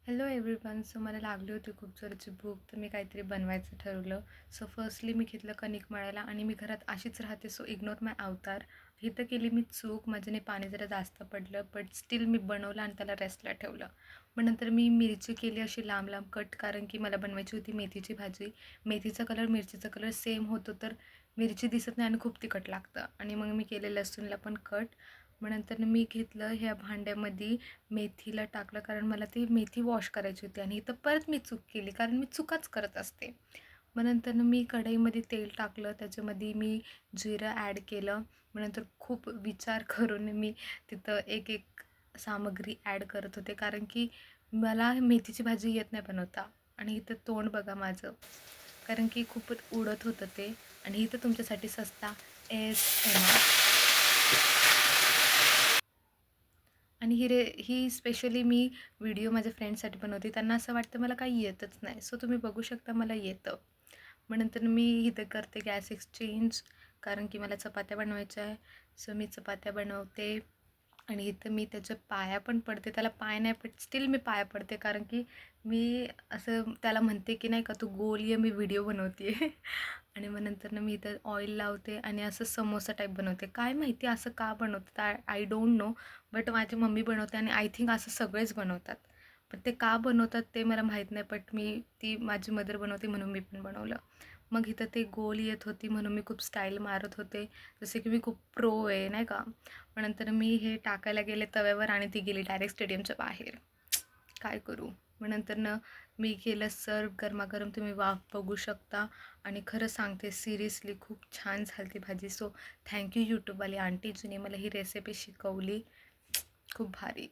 Hello everyone. So मला लागली होती खूप जोराची भूक, तर मी काहीतरी बनवायचं ठरवलं. सो फर्स्टली मी घेतलं कणिक मळायला आणि मी घरात अशीच राहते, सो इग्नोर माय अवतार. इथं केली मी चूक, माझ्याने पाणी जरा जास्त पडलं, बट स्टील मी बनवलं आणि त्याला रेस्टला ठेवलं. मग नंतर मी मिरची केली अशी लांब लांब कट, कारण की मला बनवायची होती मेथीची भाजी. मेथीचा कलर मिरचीचा कलर सेम होतो, तर मिरची दिसत नाही आणि खूप तिखट लागतं. आणि मग मी केले लसूणला पण कट. मग नंतर मी घेतलं ह्या भांड्यामध्ये मेथीला टाकलं, कारण मला ती मेथी वॉश करायची होती आणि इथं परत मी चूक केली, कारण मी चुकाच करत असते. मग नंतर मी कढईमध्ये तेल टाकलं, त्याच्यामध्ये मी जिरं ॲड केलं. मग नंतर खूप विचार करून मी तिथं एक एक सामग्री ॲड करत होते, कारण की मला मेथीची भाजी येत नाही बनवता. आणि इथं तोंड बघा माझं, कारण की खूपच उडत होतं ते. आणि इथं तुमच्यासाठी सस्ता ASMR. आणि ही स्पेशली मी व्हिडिओ माझ्या फ्रेंड्ससाठी बनवते. त्यांना असं वाटतं मला काही येतच नाही, सो तुम्ही बघू शकता मला येतं. मग नंतर मी इथं करते गॅस एक्सचेंज, कारण की मला चपात्या बनवायच्या आहे. सो मी चपात्या बनवते आणि इथं मी त्याच्या पाया पण पडते. त्याला पाय नाही, पण स्टील मी पाया पडते, कारण की मी असं त्याला म्हणते की नाही का, तू गोल ये, मी व्हिडिओ बनवते आहे. आणि मग नंतर मी इथं ऑइल लावते आणि असं समोसा टाईप बनवते. काय माहिती असं का बनवतात, आय डोंट नो. बट माझी मम्मी बनवते आणि आय थिंक असं सगळेच बनवतात. पण ते का बनवतात ते मला माहीत नाही, बट ती माझी मदर बनवते म्हणून मी पण बनवलं. मग इथं ते गोल येत होती म्हणून मी खूप स्टाईल मारत होते, जसे की मी खूप प्रो आहे नाही का. मग नंतर मी हे टाकायला गेले तव्यावर आणि ती गेली डायरेक्ट स्टेडियमच्या बाहेर. काय करू. मग नंतर मी केलं सर्व गरमागरम. तुम्ही वाफ बघू शकता. आणि खरं सांगते सिरियसली खूप छान झाली ती भाजी. सो थँक्यू यूट्यूबवाली आंटी जिने मला ही रेसिपी शिकवली. खूप भारी.